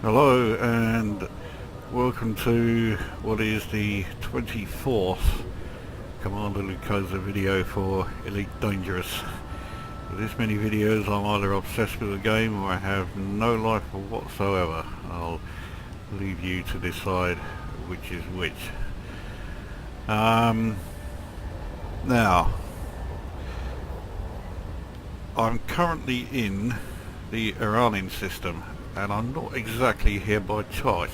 Hello and welcome to what is the 24th Commander Lucosa video for Elite Dangerous. With this many videos I'm either obsessed with the game or I have no life whatsoever. I'll leave you to decide which is which. Now, I'm currently in the Iranian system, and I'm not exactly here by choice.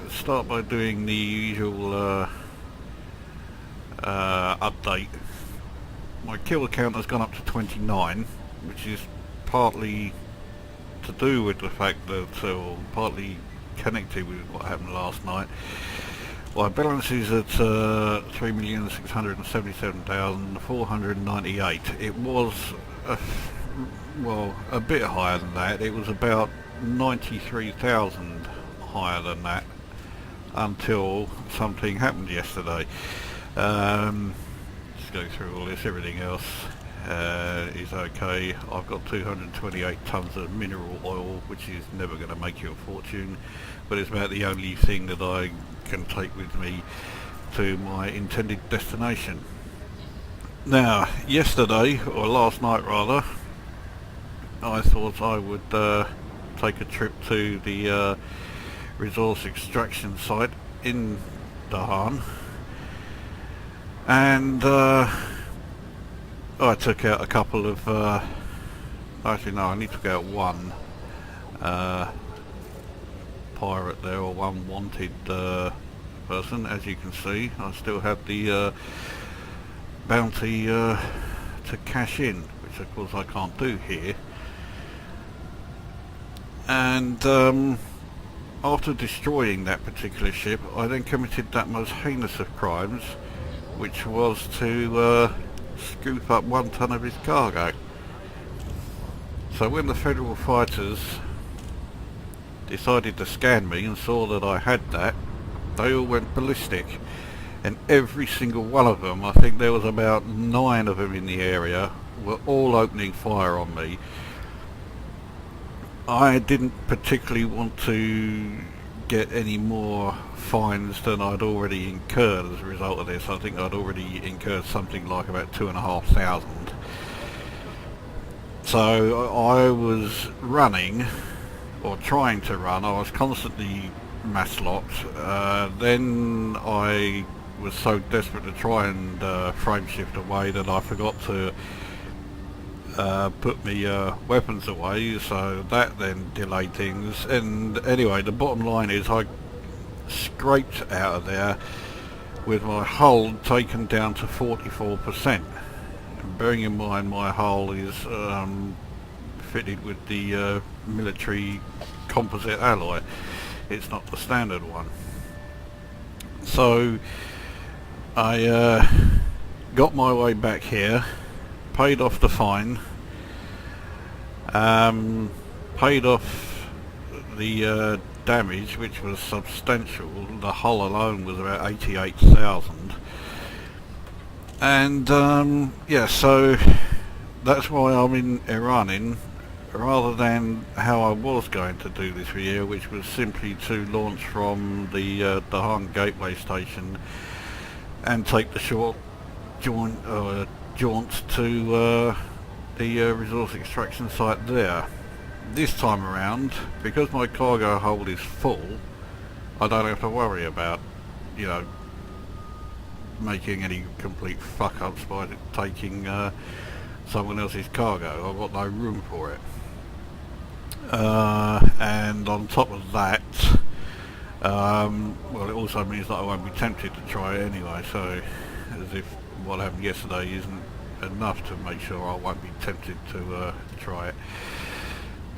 Start by doing the usual update. My kill count has gone up to 29, which is partly to do with the fact that, or partly connected with what happened last night. My balance is at 3,677,498. It was a bit higher than that. It was about 93,000 higher than that until something happened yesterday. Just go through all this. Everything else is okay. I've got 228 tons of mineral oil, which is never going to make you a fortune, but it's about the only thing that I can take with me to my intended destination. Now, yesterday, or last night rather, I thought I would take a trip to the resource extraction site in Dahan, and I took out a couple of actually no, I only took out one pirate there, or one wanted person. As you can see, I still have the bounty to cash in, which of course I can't do here. And after destroying that particular ship, I then committed that most heinous of crimes, which was to scoop up 1 ton of his cargo. So when the federal fighters decided to scan me and saw that I had that, they all went ballistic, and every single one of them, I think there was about 9 of them in the area, were all opening fire on me. I didn't particularly want to get any more fines than I'd already incurred as a result of this. I think I'd already incurred something like about 2,500. So I was running, or trying to run. I was constantly mass locked. Then I was so desperate to try and frame shift away that I forgot to put my weapons away, so that then delayed things. And anyway, the bottom line is I scraped out of there with my hull taken down to 44%. And bearing in mind my hull is fitted with the military composite alloy. It's not the standard one. So I got my way back here, paid off the fine, paid off the damage, which was substantial. The hull alone was about 88,000, and yeah, so that's why I'm in Iranian, rather than how I was going to do this video, which was simply to launch from the Dahan gateway station and take the short jaunt to the resource extraction site there. This time around, because my cargo hold is full, I don't have to worry about, you know, making any complete fuck-ups by taking someone else's cargo. I've got no room for it. And on top of that, well, it also means that I won't be tempted to try it anyway, so as if what happened yesterday isn't enough to make sure I won't be tempted to try it.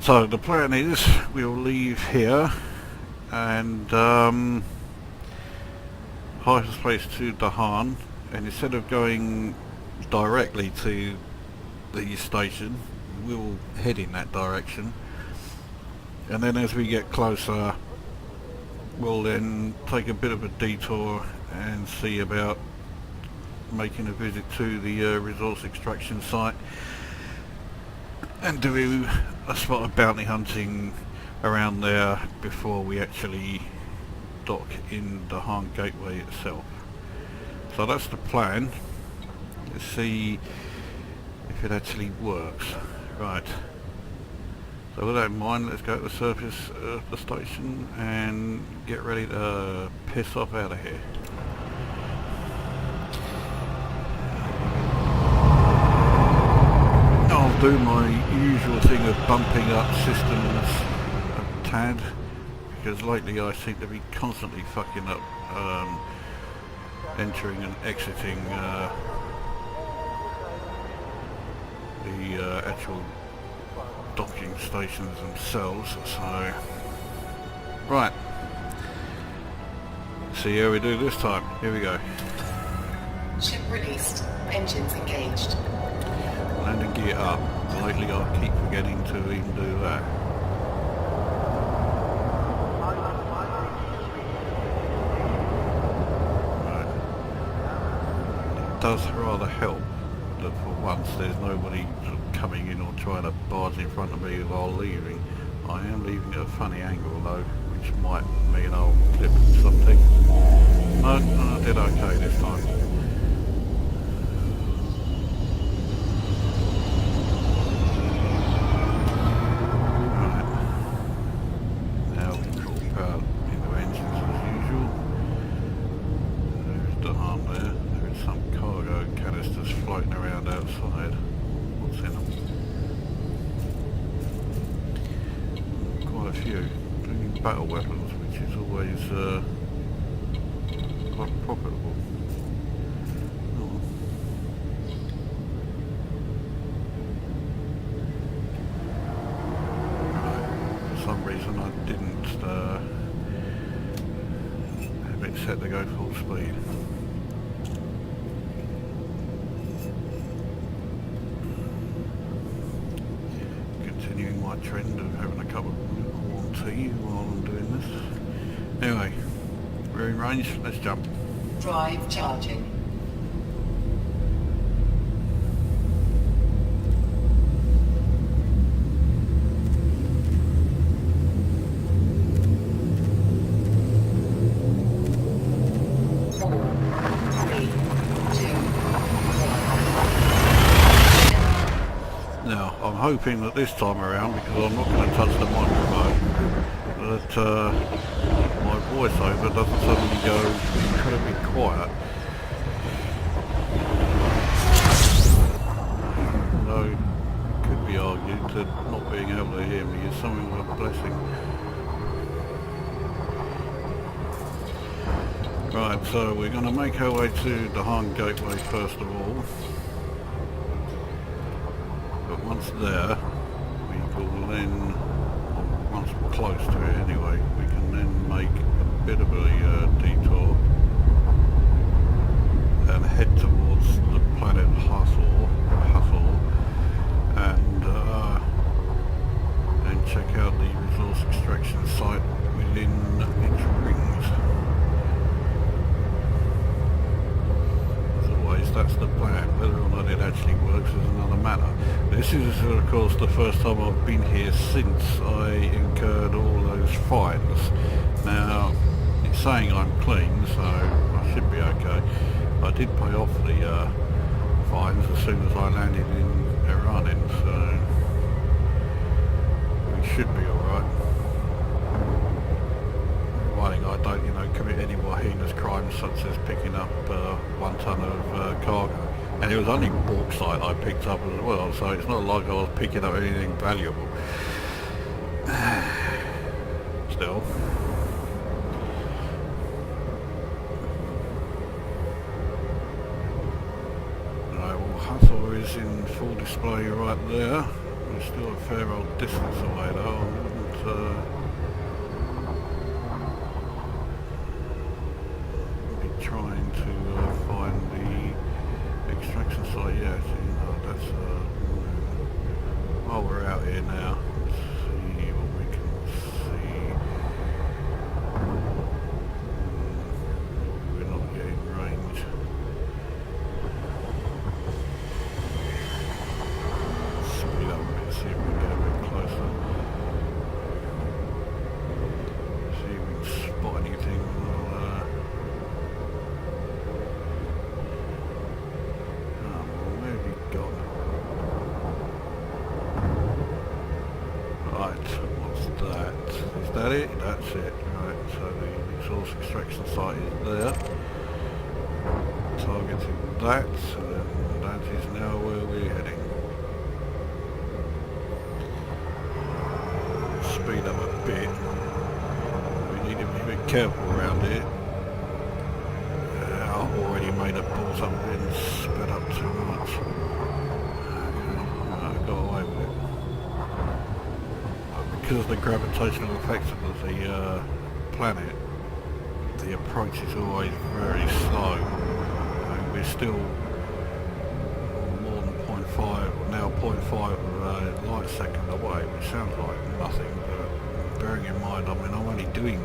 So the plan is we'll leave here and hyperspace to Dahan, and instead of going directly to the station, we'll head in that direction, and then as we get closer we'll then take a bit of a detour and see about making a visit to the resource extraction site and do a spot of bounty hunting around there before we actually dock in the Dahan gateway itself. So that's the plan. Let's see if it actually works. Right. So with that in mind, let's go to the surface of the station and get ready to piss off out of here. I'll do my usual thing of bumping up systems a tad, because lately I seem to be constantly fucking up entering and exiting the actual docking stations themselves. So, right, see how we do this time. Here we go. Ship released. Engines engaged. Landing gear up. Lately I keep forgetting to even do that. Right. It does rather help that for once there's nobody sort of coming in or trying to barge in front of me while leaving. I am leaving at a funny angle though, which might mean I'll clip something. No, I did okay this time. Battle weapons, which is always quite profitable. Oh. Right. For some reason I didn't have it set to go full speed. Continuing my trend of having a cup of lukewarm tea while I'm doing this. Anyway, we're in range, let's jump. Drive charging. Now, I'm hoping that this time around, because I'm not going to touch the microphone, that my voiceover doesn't suddenly go incredibly quiet. Although, it could be argued that not being able to hear me is something of a blessing. Right, so we're going to make our way to the Dahan gateway first of all. But once there, we will then, once we're close to it anyway, we can then make a bit of a detour and head towards the planet Hathor, and check out the resource extraction site within its rings. As always, that's the plan. Whether or not it actually works is another matter. This is, of course, the first time I've been here since I incurred all those fines. Now, it's saying I'm clean, so I should be okay. I did pay off the fines as soon as I landed in Iran, so we should be alright. Providing I don't, commit any more heinous crimes such as picking up 1 ton of cargo. And it was only bauxite I picked up as well, so it's not like I was picking up anything valuable. Still. Right, well, Hathor is in full display right there. We're still a fair old distance away though. I wouldn't be trying to find the extraction site yet. That's while we're out here now, let's see what we can see. We're not getting range. Speed up a bit, see if Is that it? That's it. Right, so the resource extraction site is there. Targeting that, and that is now where we're heading. Speed up a bit. We need to be a bit careful around here. I've already made a balls up and sped up too much. Okay, I got away with it. But because of the gravitational effects of the planet, the approach is always very slow. And we're still more than 0.5, or now 0.5 of a light second away, which sounds like nothing, but bearing in mind, I mean, I'm only doing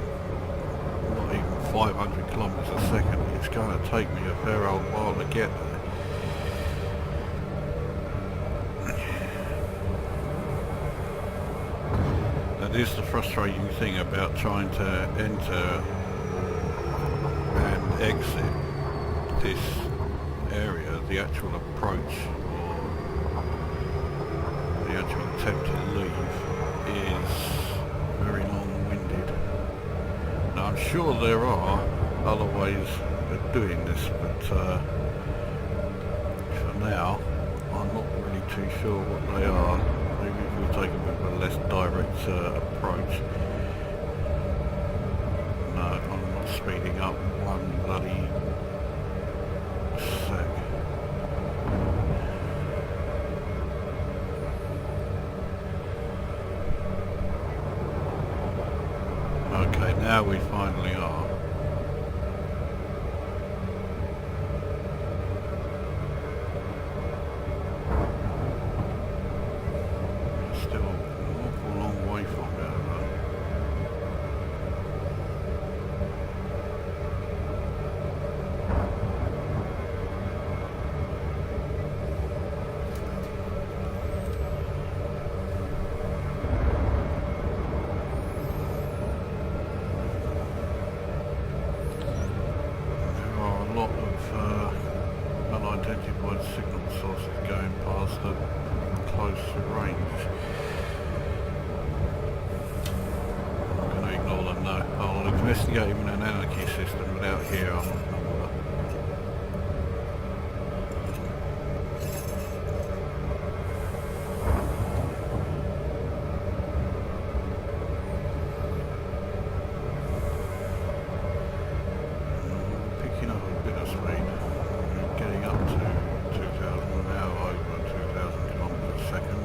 not even 500 kilometers a second. It's going to take me a fair old while to get there. That is the frustrating thing about trying to enter and exit this area. The actual approach, or the actual attempt to leave, is very long-winded. Now, I'm sure there are other ways of doing this, but for now, I'm not really too sure what they are. Maybe if we take a bit of a less direct approach. No, I'm not speeding up one bloody sec. Okay, now we finally are. Still an awful long way from there though. Unidentified signal sources going past at close range. I'm going to ignore them now. I'll investigate even an anarchy system, but out here I'm not going to bother. Picking up a bit of speed. Getting up to 2,000 now, over 2,000 kilometers a second.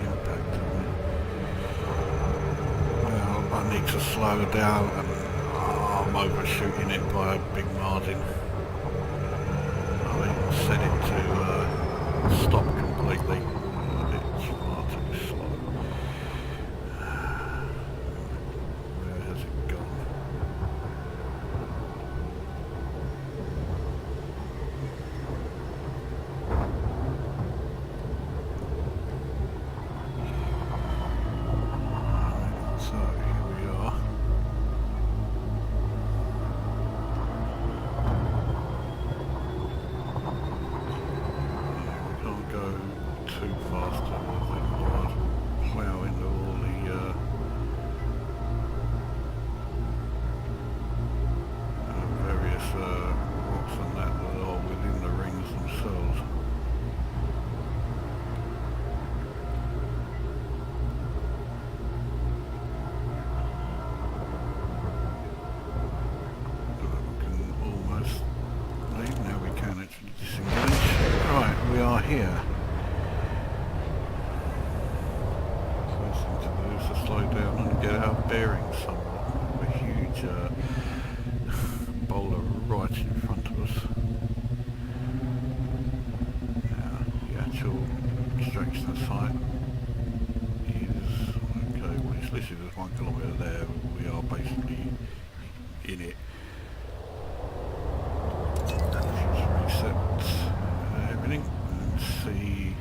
Impact on me. Well, I need to slow down, and I'm overshooting it by a big margin. I've even set it to stop completely. It's far too slow. Where has it gone? So here we are. Go too fast, I think I'll plough into all the various rocks and that are within the rings themselves. We can almost leave now. We can actually disengage. Right, we are here. First thing to do is to slow down and get our bearings somewhat. A huge boulder right in front of us. Now, the actual extraction site is, okay, well it's listed as 1 kilometre there, but we are basically in it. Let's reset everything and see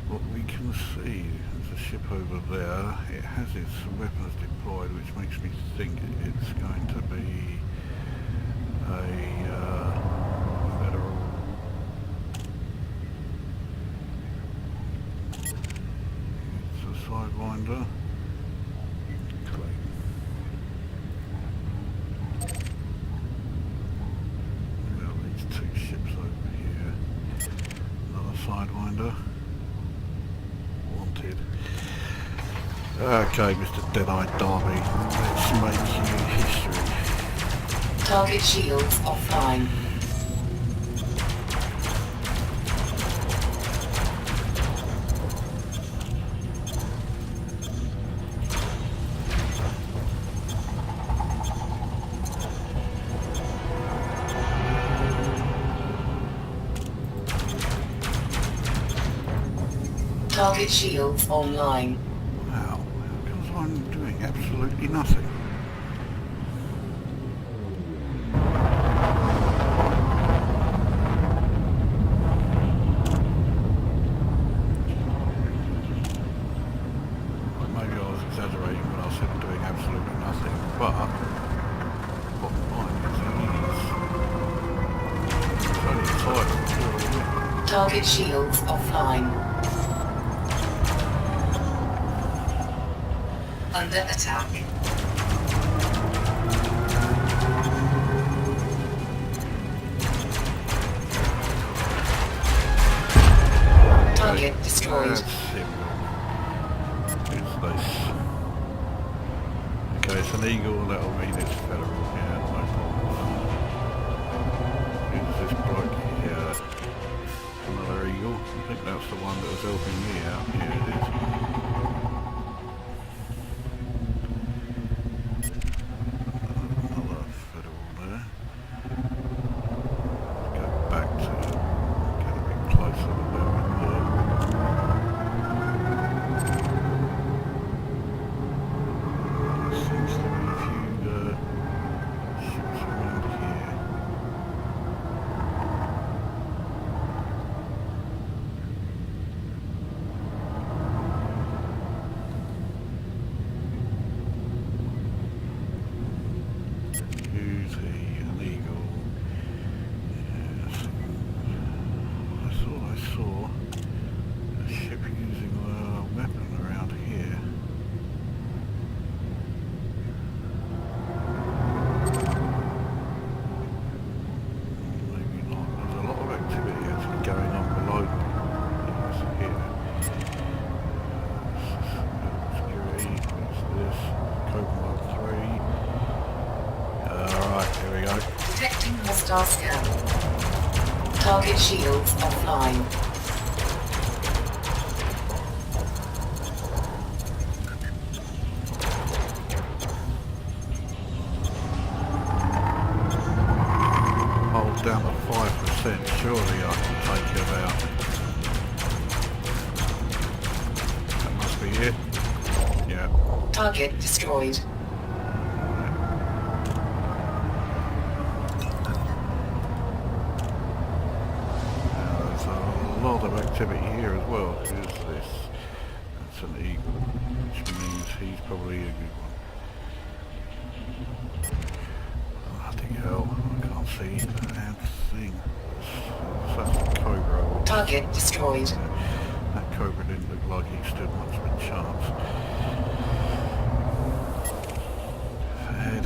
what we can see. There's a ship over there. It has its weapons deployed, which makes me think it's going to be a federal. It's a sidewinder. Well, these two ships over here. Another sidewinder. Wanted. Okay, Mr. Dead-Eyed Darby, let's make you history. Target shields offline. Target shields online. Wow, how comes I'm doing absolutely nothing? Maybe I was exaggerating when I said I'm doing absolutely nothing, but bottom line is it's only a title. Target shields offline. Under attack. Target destroyed. That's simple. It's nice. Okay, it's an eagle, that'll mean it's federal. Yeah, no problem. Who's this bloke here? Another eagle. I think that's the one that was helping me out. Yeah, it is. Another federal there. Go back to get a bit closer to where we were. There seems to be a few ships around here. Who's he? An eagle. Yes. I thought I saw a ship using a weapon around here. Maybe not. There's a lot of activity actually going on below me. Yes, here. Security. What's this? Cobalt 3. Alright, here we go. Detecting hostile scan. Target shields offline. Hold down to 5%, surely I can take him out. That must be it. Yeah. Target destroyed. Now there's a lot of activity here as well. Who's this? That's an eagle, which means he's probably a good one. Bloody hell, I can't see the damn thing. That's a cobra. Target destroyed. That cobra didn't look like he stood much of a chance. Fed.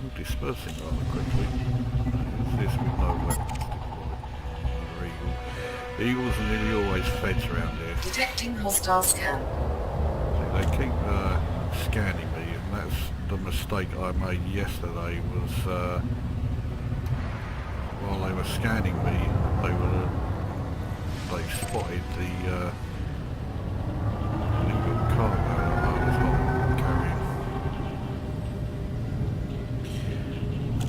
All dispersing rather quickly. Who's this with no weapons deployed? Another eagle. Eagles are nearly always feds around here. Detecting hostile scan. See, they keep scanning me, and that's the mistake I made yesterday. Was while they were scanning me, they spotted the little cargo that I was on carrying.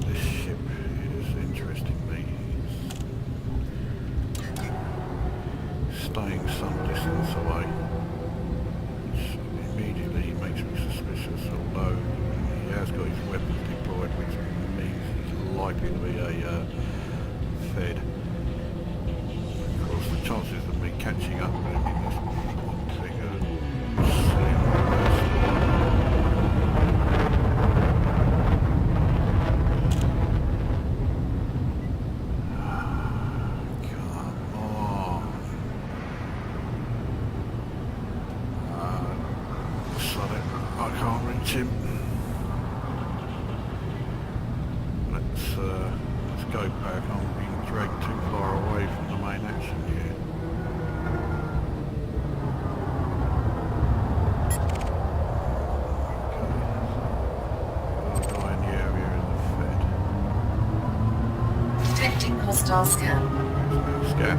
This ship is interesting me. It's staying some distance away, which immediately makes me suspicious, although he has got his weapons deployed, which means he's likely to be a fed. Of course, the chances of me catching up with him in this thing. I can't reach him. Let's go back. I'm being dragged too far away from the main action here. Okay. The guy in the area is a Fed. Detecting hostile scan. Scan.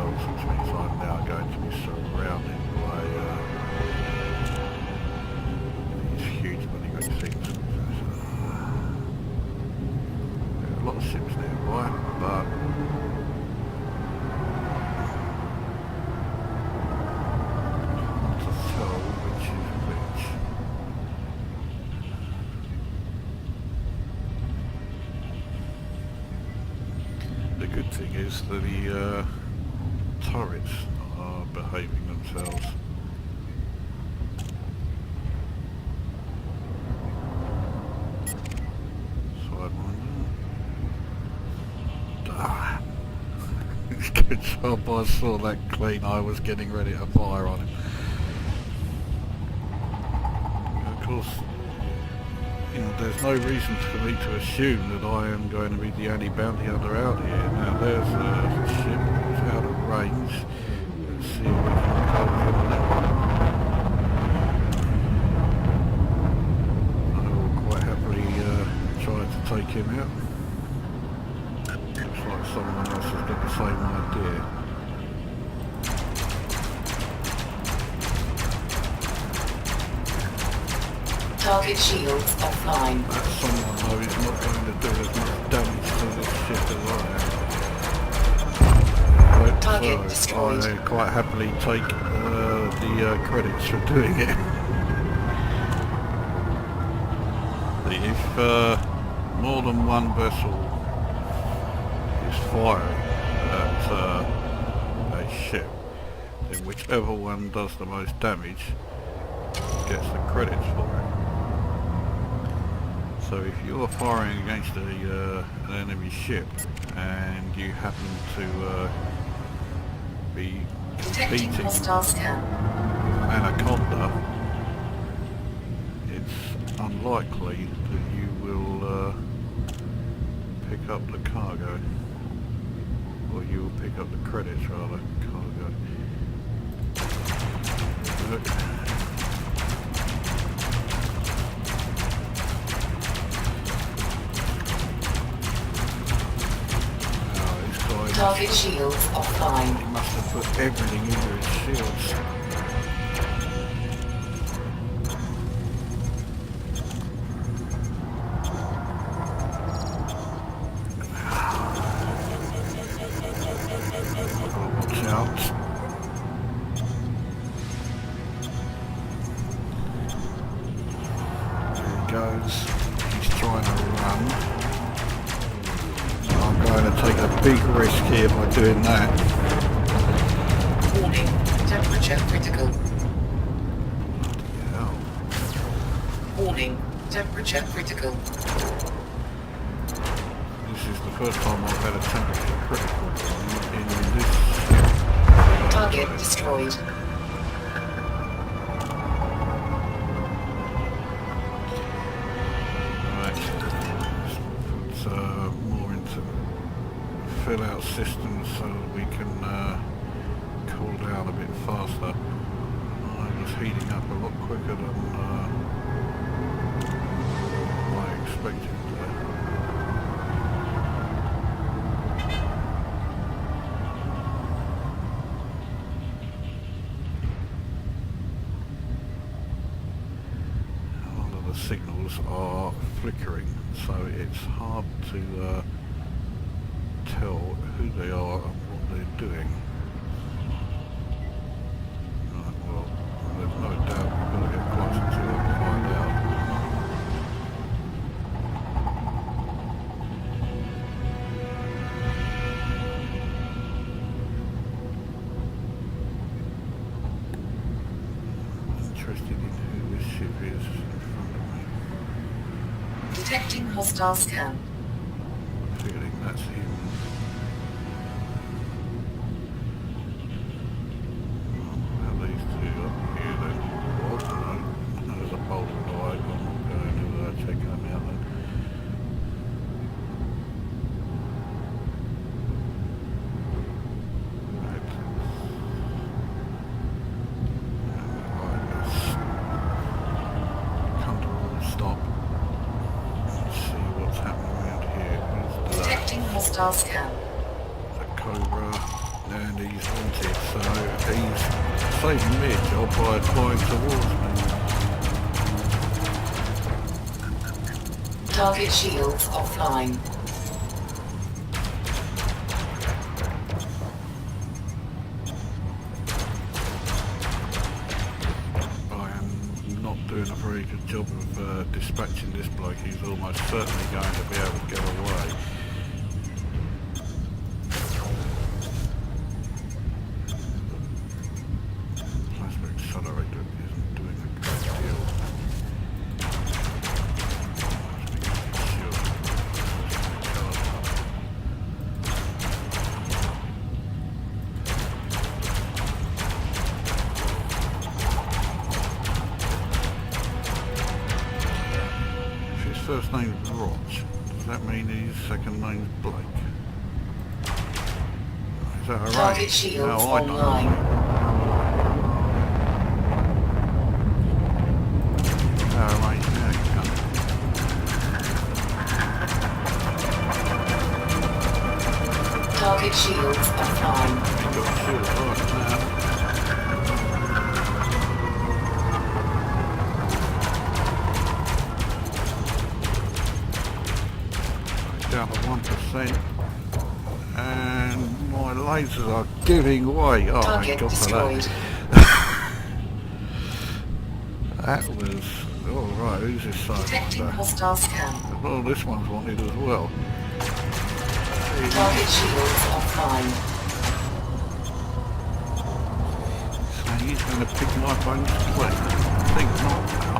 Which means I'm now going to be surrounded by these huge bloody great things. There are a lot of ships nearby, but hard to tell which is which. The good thing is that the turrets are behaving themselves. Sidewinder. Ah. Good job, I saw that clean. I was getting ready to fire on him. Of course, you know, there's no reason for me to assume that I am going to be the only bounty hunter out here. Now there's a ship that's out of range. Let's see if we can go for that one. I will quite happily try to take him out. Looks like someone else has got the same idea. Target shields offline. That someone though is not going to do as much damage to this ship as I am. Target destroyed. I quite happily take the credits for doing it. If more than one vessel is firing at a ship, then whichever one does the most damage gets the credits for it. So if you're firing against an enemy ship and you happen to be competing with Anaconda, it's unlikely that you will pick up the cargo, or you will pick up the credits rather, cargo. Look. Target shields offline. He must have put everything into his shields. Watch out. There he goes. He's trying to run. I'm going to take a big risk here by doing that. Warning, temperature critical. Hell. Warning, temperature critical. This is the first time I've had a temperature critical in this. Target destroyed. fill out systems so that we can cool down a bit faster. It was heating up a lot quicker than I expected. The signals are flickering, so it's hard to tell who they are and what they're doing. Right, well, there's no doubt we've got to get closer to it and find out. Interested in who this ship is. Detecting hostile scan. Feeling that's him. Well, these two up here then. Oh, no, there's a bolt of light. I'm not going to check them out then. Right, let's come to a stop. What's happening around here? Detecting hostile scan. The Cobra, and he's haunted, so he's saving me a job by flying towards me. Target shields offline. I am not doing a very good job of dispatching this bloke. He's almost certainly going to be able to get away. Plasma accelerator isn't doing a great deal. First name's Roch. Does that mean his second name's Blake? Is that alright? Target shields no, I don't online. Alright, now you come. Target shields offline. You've got shields on now. Down to 1%, and my lasers are giving way. Oh, Target thank God for destroyed. that. That was alright. Who's this side? Detecting hostile scan. Well, this one's wanted as well. Target shields offline. So he's going to pick my bones clean. I think not now.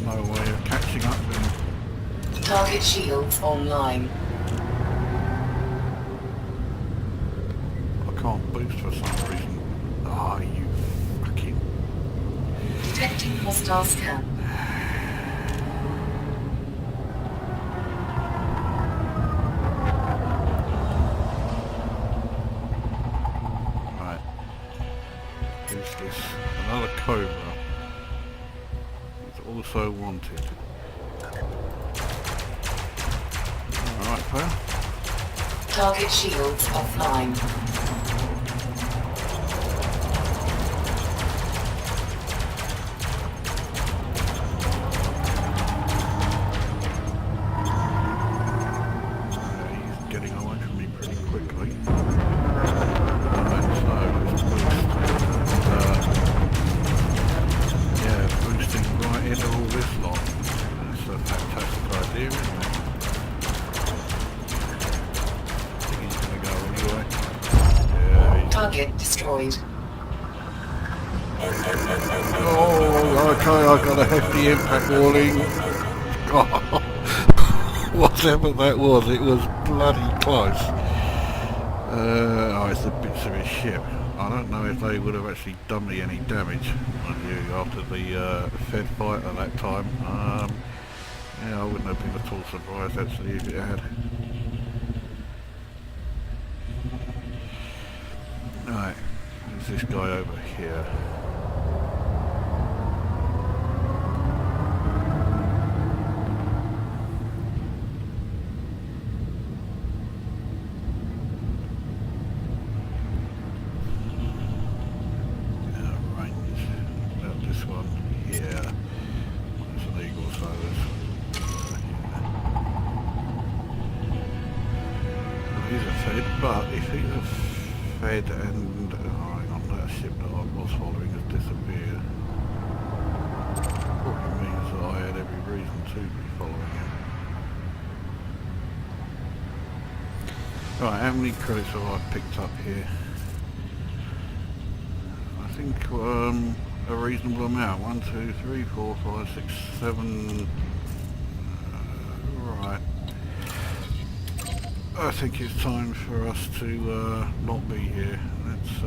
No way of catching up with him. Target shields online. I can't boost for some reason. Ah, you fucking... Detecting hostile scan. Right. Who's this? Another Cobra. Also wanted. Alright, pal. Target shields offline. He's getting away from me pretty quickly. Alright, so let's boost. Yeah, boosting right into all this lot. That's a fantastic idea, isn't it? I think he's going to go anyway. Yeah, Target destroyed. oh, okay, I got a hefty impact warning. Oh, whatever that was, it was bloody close. Oh, it's the bits of his ship. I don't know if they would have actually done me any damage, mind you, after the Fed fight at that time. Yeah, I wouldn't have been at all surprised actually if it had. Right, there's this guy over here. But if he's a Fed and hang on, that ship that I was following has disappeared, probably means that I had every reason to be following him. Right, how many credits have I picked up here? I think a reasonable amount. 1, 2, 3, 4, 5, 6, 7. Right. I think it's time for us to not be here. Let's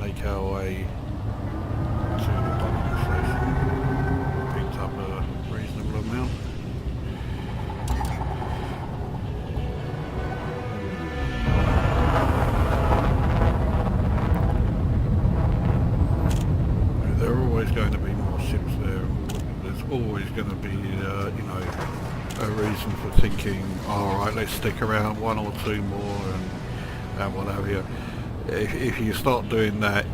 make our way to the docking station. Picked up a reasonable amount. There are always going to be more ships there. There's always going to be, you know, a reason for thinking, alright, let's stick around 1 or 2 more and what have you. If you start doing that,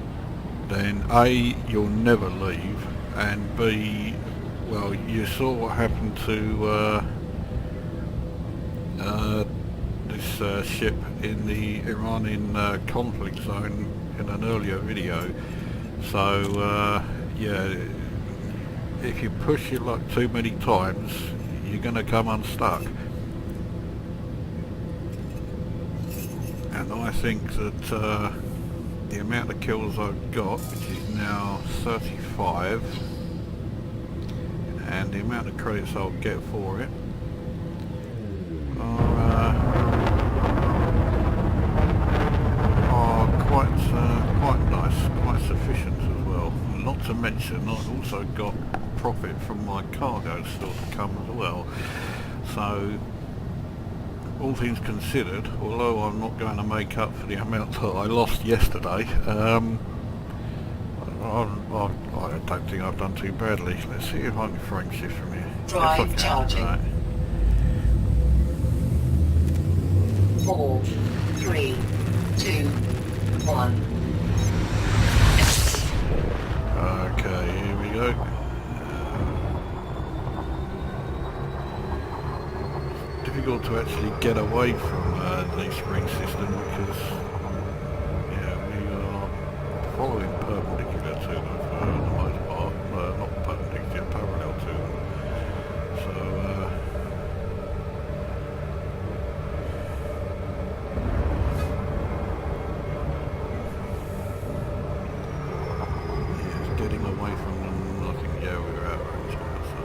then A, you'll never leave, and B, well, you saw what happened to this ship in the Iranian conflict zone in an earlier video. So, yeah, if you push your luck too many times, you're going to come unstuck. And I think that the amount of kills I've got, which is now 35, and the amount of credits I'll get for it are quite nice, quite sufficient as well. Not to mention, I've also got profit from my cargo still to come as well. So, all things considered, although I'm not going to make up for the amount that I lost yesterday, I don't think I've done too badly. Let's see if I can frame shift from here. Drive charging. Right. 4, 3, 2, 1. Okay, here we go. Difficult to actually get away from the spring system because, yeah, we are following perpendicular to them for the most part. Not perpendicular, parallel to them. So, yeah, getting away from them, I think, yeah, we're out of range now, so.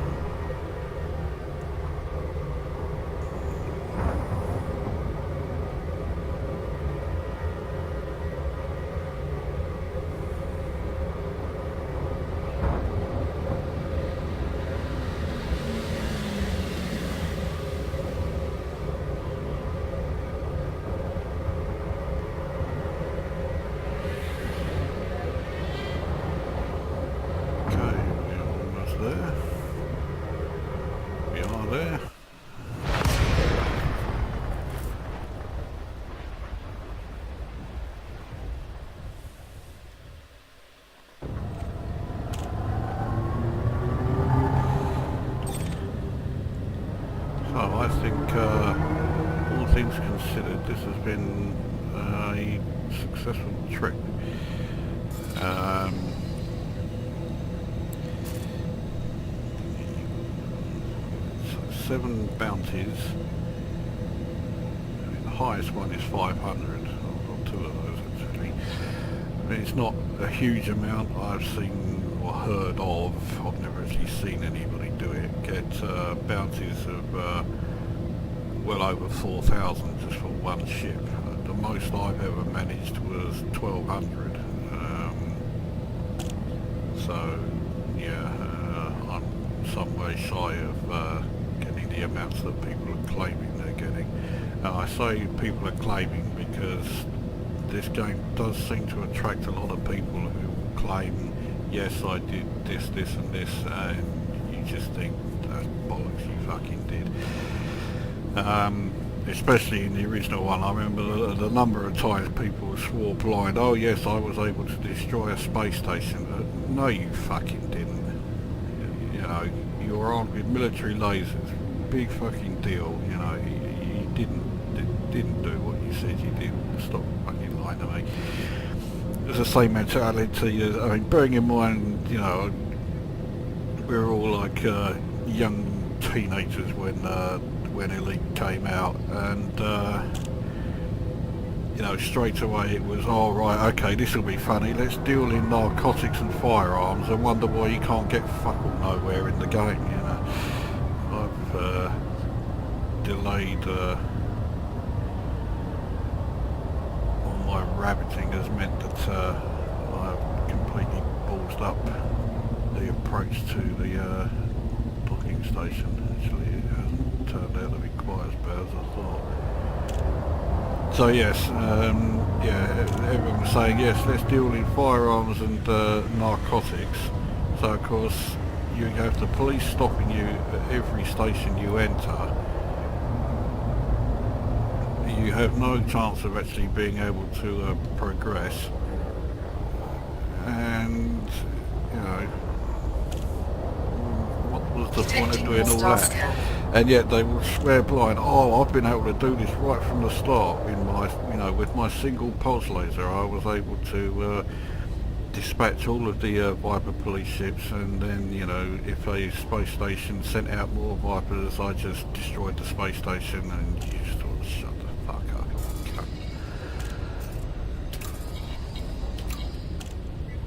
I think, all things considered, this has been a successful trip. 7 bounties. I mean, the highest one is 500. I've got 2 of those actually. I mean, it's not a huge amount. I've seen or heard of, I've never actually seen anybody do it, get bounties of well over 4,000 just for one ship. The most I've ever managed was 1,200. So yeah, I'm some way shy of getting the amounts that people are claiming they're getting. I say people are claiming because this game does seem to attract a lot of people who claim, yes, I did this, this and this, and you just think, that's bollocks, you fucking did. Especially in the original one, I remember the number of times people swore blind, oh yes, I was able to destroy a space station. No, you fucking didn't. You know, you were armed with military lasers, big fucking deal, you know, you didn't do what you said you did. Stop fucking lying to me. It's the same mentality as, I mean, bearing in mind, you know, we were all like young teenagers when Elite came out, and you know, straight away it was, all right, okay, this will be funny, let's deal in narcotics and firearms and wonder why you can't get fuck all nowhere in the game, you know. I've delayed all my rabbiting has meant that I've completely ballsed up the approach to the docking station. Actually, it hasn't turned out to be quite as bad as I thought. So yes, yeah, everyone was saying, yes, let's deal in firearms and narcotics. So of course, you have the police stopping you at every station you enter. You have no chance of actually being able to progress. And, you know, what was the point of doing all that? And yet they will swear blind, oh, I've been able to do this right from the start in my, you know, with my single pulse laser. I was able to dispatch all of the Viper police ships, and then, you know, if a space station sent out more Vipers, I just destroyed the space station, and you just thought, shut the fuck up.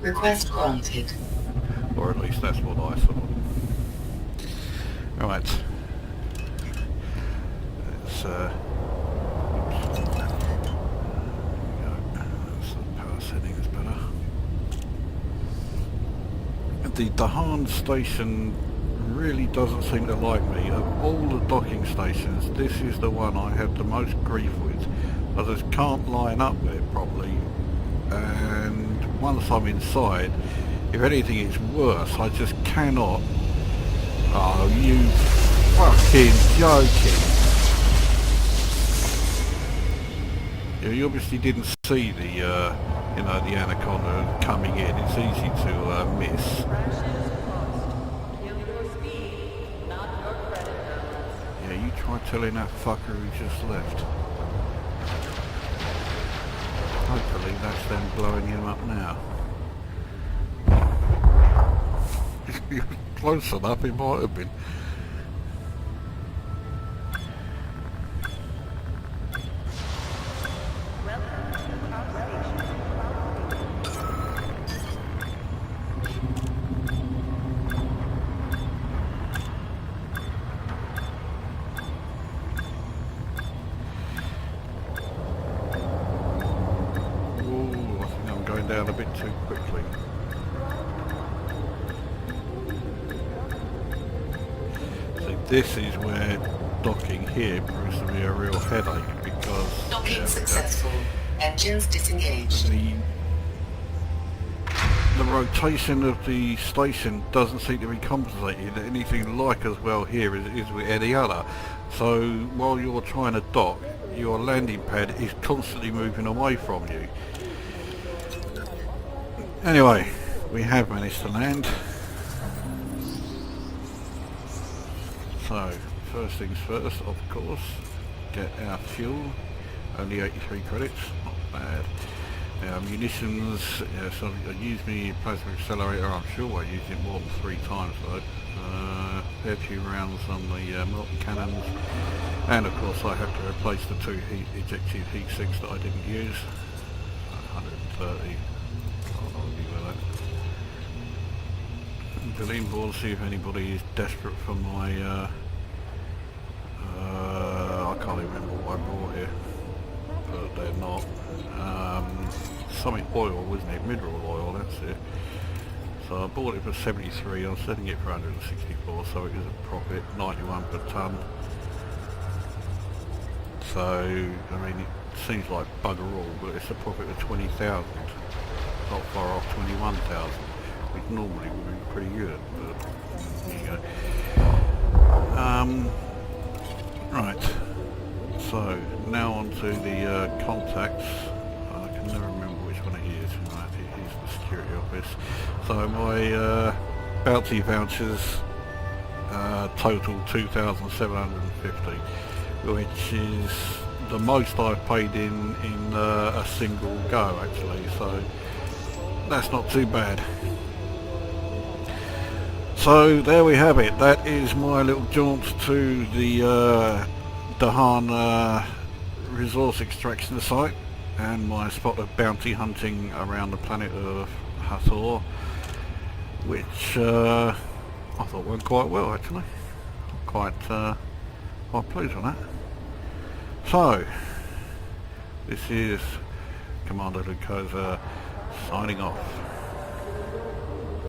Request granted. Or at least that's what I thought. Alright. Let's oops. There we go. That's the power setting is better. The Dahan station really doesn't seem to like me. Of all the docking stations, this is the one I have the most grief with. I just can't line up there properly, and once I'm inside, if anything, it's worse. I just cannot. Oh, you fucking joking. You obviously didn't see the, you know, the Anaconda coming in. It's easy to miss. Yeah, you try telling that fucker who just left. Hopefully that's them blowing him up now. If he was close enough, it might have been. Down a bit too quickly. So this is where docking here proves to be a real headache, because docking successful. Engines disengaged. The rotation of the station doesn't seem to be compensated anything like as well here as it is with any other. So while you're trying to dock, your landing pad is constantly moving away from you. Anyway, we have managed to land. So, first things first, of course, get our fuel. Only 83 credits, not bad. Our munitions, yeah, so I used my plasma accelerator, I'm sure I used it more than 3 times though. A fair few rounds on the molten cannons. And of course I have to replace the 2 ejected heat sinks that I didn't use. 130. the inboard, see if anybody is desperate for my, I can't even remember what I brought here, but they're not. Something oil, wasn't it? Mineral oil, that's it. So I bought it for 73, I'm selling it for 164, so it is a profit, 91 per tonne. So, I mean, it seems like bugger all, but it's a profit of 20,000. Not far off 21,000, which normally would be pretty good, but there you go. Right, so now on to the contacts. I can never remember which one it is. Right, it is the security office. So my bounty vouchers total 2,750, which is the most I've paid in a single go actually, so that's not too bad. So there we have it, that is my little jaunt to the Dahan resource extraction site and my spot of bounty hunting around the planet of Hathor, which I thought went quite well actually. Quite pleased with that. So, this is Commander Corsair signing off.